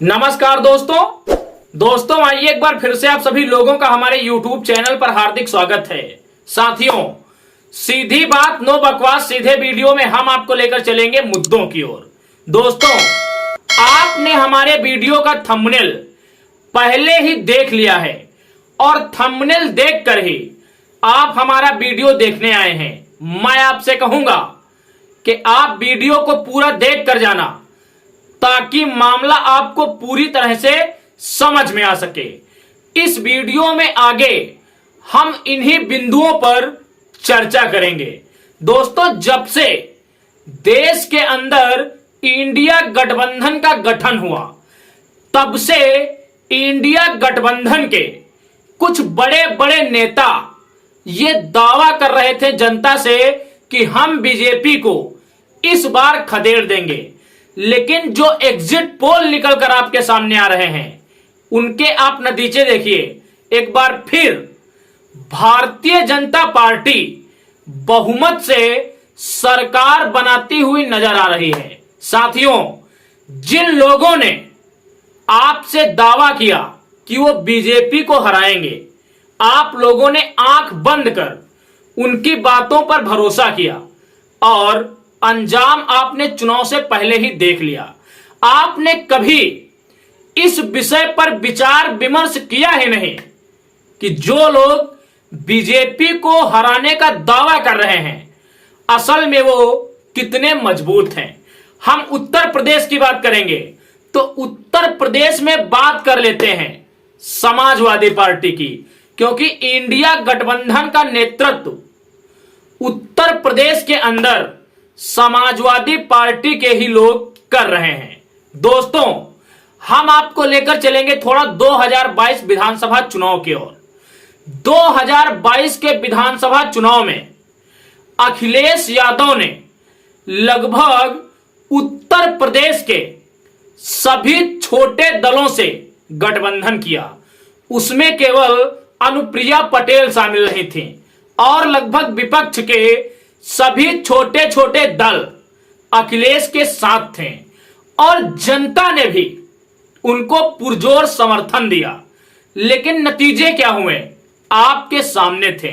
नमस्कार दोस्तों आइए एक बार फिर से आप सभी लोगों का हमारे YouTube चैनल पर हार्दिक स्वागत है। साथियों, सीधी बात नो बकवास सीधे वीडियो में हम आपको लेकर चलेंगे मुद्दों की ओर। दोस्तों, आपने हमारे वीडियो का थंबनेल पहले ही देख लिया है और थंबनेल देखकर ही आप हमारा वीडियो देखने आए हैं। मैं आपसे कहूंगा कि आप वीडियो को पूरा देख कर जाना ताकि मामला आपको पूरी तरह से समझ में आ सके। इस वीडियो में आगे हम इन्हीं बिंदुओं पर चर्चा करेंगे। दोस्तों, जब से देश के अंदर इंडिया गठबंधन का गठन हुआ तब से इंडिया गठबंधन के कुछ बड़े बड़े नेता ये दावा कर रहे थे जनता से कि हम बीजेपी को इस बार खदेड़ देंगे, लेकिन जो एग्जिट पोल निकल कर आपके सामने आ रहे हैं उनके आप नतीजे देखिए। एक बार फिर भारतीय जनता पार्टी बहुमत से सरकार बनाती हुई नजर आ रही है। साथियों, जिन लोगों ने आपसे दावा किया कि वो बीजेपी को हराएंगे, आप लोगों ने आंख बंद कर उनकी बातों पर भरोसा किया और अंजाम आपने चुनाव से पहले ही देख लिया। आपने कभी इस विषय पर विचार विमर्श किया ही नहीं कि जो लोग बीजेपी को हराने का दावा कर रहे हैं असल में वो कितने मजबूत हैं। हम उत्तर प्रदेश की बात करेंगे तो उत्तर प्रदेश में बात कर लेते हैं समाजवादी पार्टी की, क्योंकि इंडिया गठबंधन का नेतृत्व उत्तर प्रदेश के अंदर समाजवादी पार्टी के ही लोग कर रहे हैं। दोस्तों, हम आपको लेकर चलेंगे थोड़ा 2022 विधानसभा चुनाव की ओर। 2022 के विधानसभा चुनाव में अखिलेश यादव ने लगभग उत्तर प्रदेश के सभी छोटे दलों से गठबंधन किया। उसमें केवल अनुप्रिया पटेल शामिल नहीं थी और लगभग विपक्ष के सभी छोटे छोटे दल अखिलेश के साथ थे और जनता ने भी उनको पुरजोर समर्थन दिया। लेकिन नतीजे क्या हुए आपके सामने थे।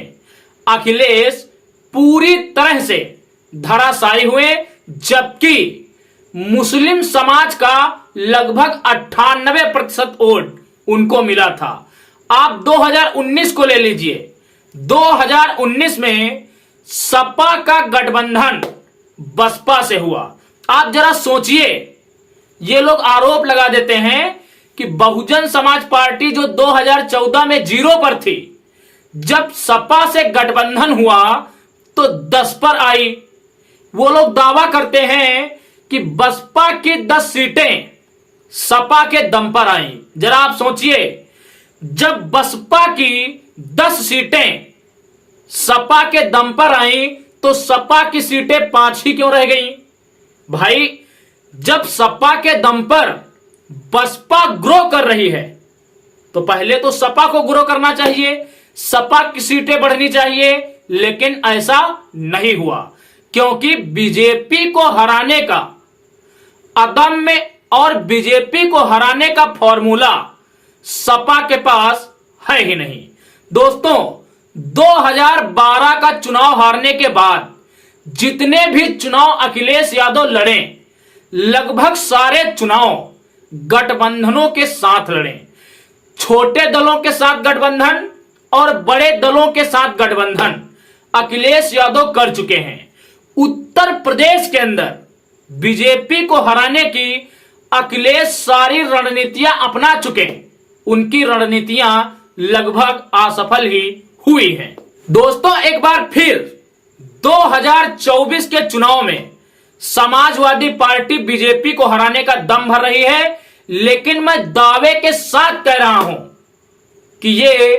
अखिलेश पूरी तरह से धराशायी हुए, जबकि मुस्लिम समाज का लगभग 98% वोट उनको मिला था। आप 2019 को ले लीजिए। 2019 में सपा का गठबंधन बसपा से हुआ। आप जरा सोचिए, ये लोग आरोप लगा देते हैं कि बहुजन समाज पार्टी जो 2014 में 0 पर थी, जब सपा से गठबंधन हुआ तो 10 पर आई। वो लोग दावा करते हैं कि बसपा की 10 सीटें सपा के दम पर आई। जरा आप सोचिए, जब बसपा की 10 सीटें सपा के दम पर आई तो सपा की सीटें 5 ही क्यों रह गई? भाई, जब सपा के दम पर बसपा ग्रो कर रही है तो पहले तो सपा को ग्रो करना चाहिए, सपा की सीटें बढ़नी चाहिए। लेकिन ऐसा नहीं हुआ, क्योंकि बीजेपी को हराने का अदम्य और बीजेपी को हराने का फॉर्मूला सपा के पास है ही नहीं। दोस्तों, 2012 का चुनाव हारने के बाद जितने भी चुनाव अखिलेश यादव लड़े, लगभग सारे चुनाव गठबंधनों के साथ लड़े। छोटे दलों के साथ गठबंधन और बड़े दलों के साथ गठबंधन अखिलेश यादव कर चुके हैं। उत्तर प्रदेश के अंदर बीजेपी को हराने की अखिलेश सारी रणनीतियां अपना चुके हैं। उनकी रणनीतियां लगभग असफल ही हुई है। दोस्तों, एक बार फिर 2024 के चुनाव में समाजवादी पार्टी बीजेपी को हराने का दम भर रही है, लेकिन मैं दावे के साथ कह रहा हूं कि ये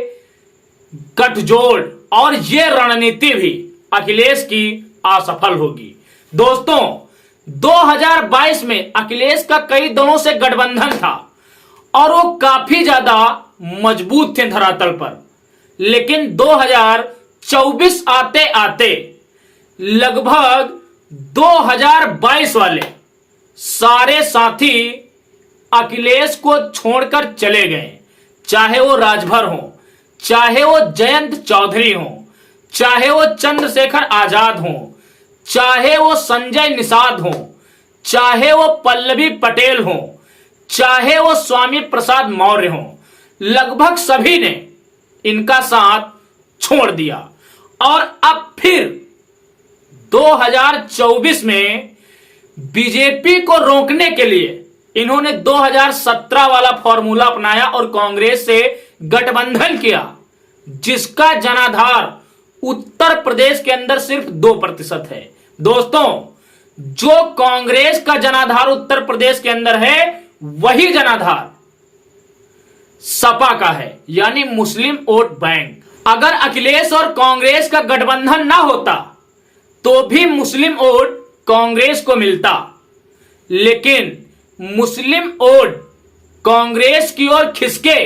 गठजोड़ और ये रणनीति भी अखिलेश की असफल होगी। दोस्तों, 2022 में अखिलेश का कई दलों से गठबंधन था और वो काफी ज्यादा मजबूत थे धरातल पर, लेकिन 2024 आते आते लगभग 2022 वाले सारे साथी अखिलेश को छोड़कर चले गए, चाहे वो राजभर हो, चाहे वो जयंत चौधरी हो, चाहे वो चंद्रशेखर आजाद हो, चाहे वो संजय निषाद हो, चाहे वो पल्लवी पटेल हो, चाहे वो स्वामी प्रसाद मौर्य हो, लगभग सभी ने इनका साथ छोड़ दिया। और अब फिर 2024 में बीजेपी को रोकने के लिए इन्होंने 2017 वाला फॉर्मूला अपनाया और कांग्रेस से गठबंधन किया, जिसका जनाधार उत्तर प्रदेश के अंदर सिर्फ 2% है। दोस्तों, जो कांग्रेस का जनाधार उत्तर प्रदेश के अंदर है, वही जनाधार सपा का है, यानी मुस्लिम वोट बैंक। अगर अखिलेश और कांग्रेस का गठबंधन ना होता तो भी मुस्लिम वोट कांग्रेस को मिलता, लेकिन मुस्लिम वोट कांग्रेस की ओर खिसके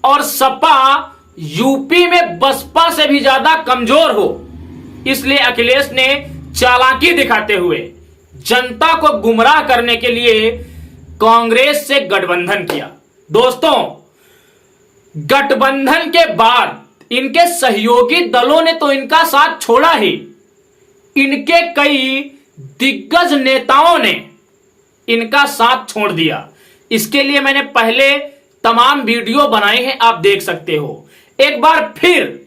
और सपा यूपी में बसपा से भी ज्यादा कमजोर हो, इसलिए अखिलेश ने चालाकी दिखाते हुए जनता को गुमराह करने के लिए कांग्रेस से गठबंधन किया। दोस्तों, गठबंधन के बाद इनके सहयोगी दलों ने तो इनका साथ छोड़ा ही, इनके कई दिग्गज नेताओं ने इनका साथ छोड़ दिया। इसके लिए मैंने पहले तमाम वीडियो बनाए हैं, आप देख सकते हो। एक बार फिर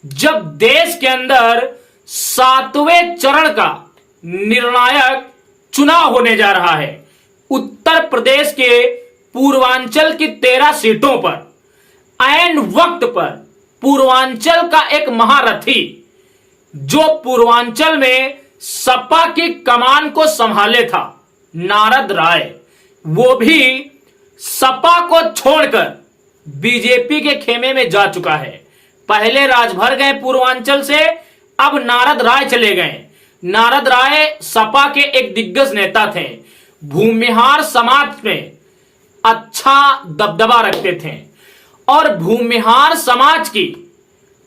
जब देश के अंदर 7वें चरण का निर्णायक चुनाव होने जा रहा है, उत्तर प्रदेश के पूर्वांचल की 13 सीटों पर ऐन वक्त पर पूर्वांचल का एक महारथी, जो पूर्वांचल में सपा की कमान को संभाले था, नारद राय, वो भी सपा को छोड़कर बीजेपी के खेमे में जा चुका है। पहले राजभर गए पूर्वांचल से, अब नारद राय चले गए। नारद राय सपा के एक दिग्गज नेता थे, भूमिहार समाज में अच्छा दबदबा रखते थे और भूमिहार समाज की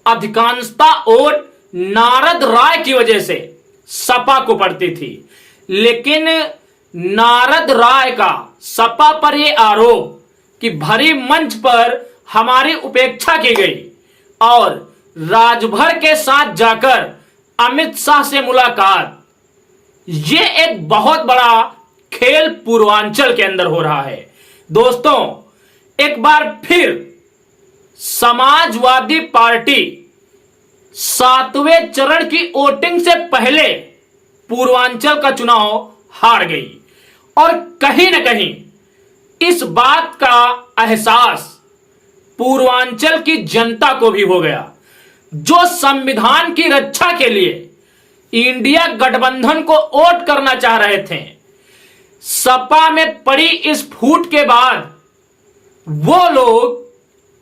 अधिकांशता वोट नारद राय की वजह से सपा को पड़ती थी। लेकिन नारद राय का सपा पर यह आरोप कि भरी मंच पर हमारी उपेक्षा की गई और राजभर के साथ जाकर अमित शाह से मुलाकात, ये एक बहुत बड़ा खेल पूर्वांचल के अंदर हो रहा है। दोस्तों, एक बार फिर समाजवादी पार्टी 7वें चरण की वोटिंग से पहले पूर्वांचल का चुनाव हार गई और कहीं ना कहीं इस बात का एहसास पूर्वांचल की जनता को भी हो गया, जो संविधान की रक्षा के लिए इंडिया गठबंधन को वोट करना चाह रहे थे। सपा में पड़ी इस फूट के बाद वो लोग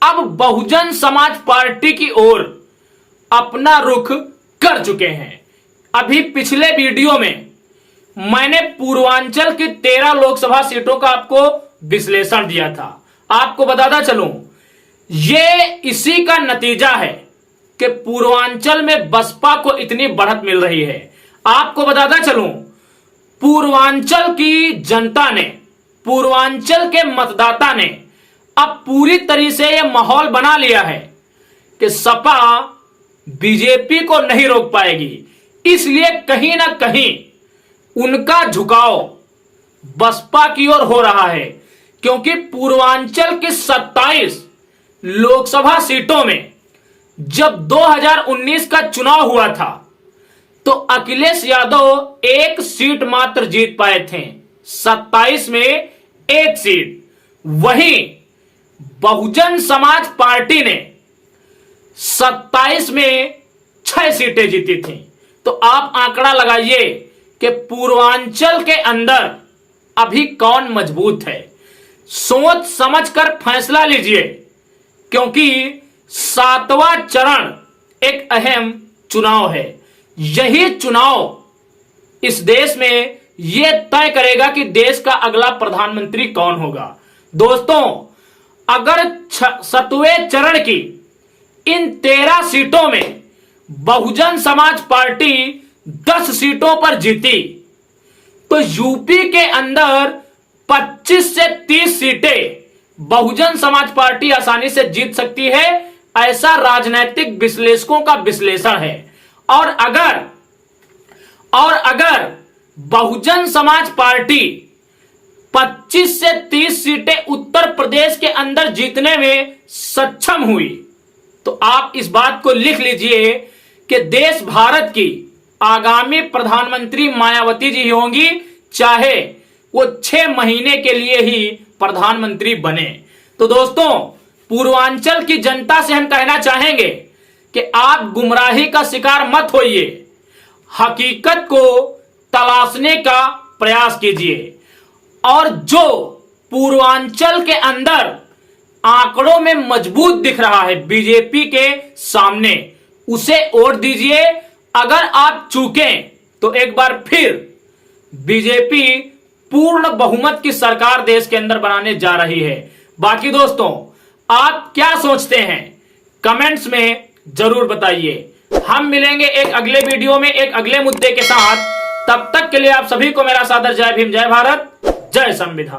अब बहुजन समाज पार्टी की ओर अपना रुख कर चुके हैं। अभी पिछले वीडियो में मैंने पूर्वांचल की 13 लोकसभा सीटों का आपको विश्लेषण दिया था। आपको बताता चलूं, ये इसी का नतीजा है कि पूर्वांचल में बसपा को इतनी बढ़त मिल रही है। आपको बताता चलूं, पूर्वांचल की जनता ने, पूर्वांचल के मतदाता ने अब पूरी तरह से यह माहौल बना लिया है कि सपा बीजेपी को नहीं रोक पाएगी। इसलिए कहीं ना कहीं उनका झुकाव बसपा की ओर हो रहा है, क्योंकि पूर्वांचल की 27 लोकसभा सीटों में जब 2019 का चुनाव हुआ था तो अखिलेश यादव 1 सीट मात्र जीत पाए थे, 27 में 1 सीट। वहीं बहुजन समाज पार्टी ने 27 में 6 सीटें जीती थी। तो आप आंकड़ा लगाइए कि पूर्वांचल के अंदर अभी कौन मजबूत है। सोच समझकर फैसला लीजिए, क्योंकि 7वां चरण एक अहम चुनाव है। यही चुनाव इस देश में यह तय करेगा कि देश का अगला प्रधानमंत्री कौन होगा। दोस्तों, अगर 7वें चरण की इन 13 सीटों में बहुजन समाज पार्टी 10 सीटों पर जीती तो यूपी के अंदर 25 से 30 सीटें बहुजन समाज पार्टी आसानी से जीत सकती है, ऐसा राजनीतिक विश्लेषकों का विश्लेषण है। और अगर बहुजन समाज पार्टी 25 से 30 सीटें उत्तर प्रदेश के अंदर जीतने में सक्षम हुई तो आप इस बात को लिख लीजिए कि देश भारत की आगामी प्रधानमंत्री मायावती जी होंगी, चाहे वो 6 महीने के लिए ही प्रधानमंत्री बने। तो दोस्तों, पूर्वांचल की जनता से हम कहना चाहेंगे कि आप गुमराही का शिकार मत होइए, हकीकत को तलाशने का प्रयास कीजिए और जो पूर्वांचल के अंदर आंकड़ों में मजबूत दिख रहा है बीजेपी के सामने, उसे वोट दीजिए। अगर आप चूकें तो एक बार फिर बीजेपी पूर्ण बहुमत की सरकार देश के अंदर बनाने जा रही है। बाकी दोस्तों, आप क्या सोचते हैं कमेंट्स में जरूर बताइए। हम मिलेंगे एक अगले वीडियो में एक अगले मुद्दे के साथ। तब तक के लिए आप सभी को मेरा सादर जय भीम, जय भारत, जय संविधान।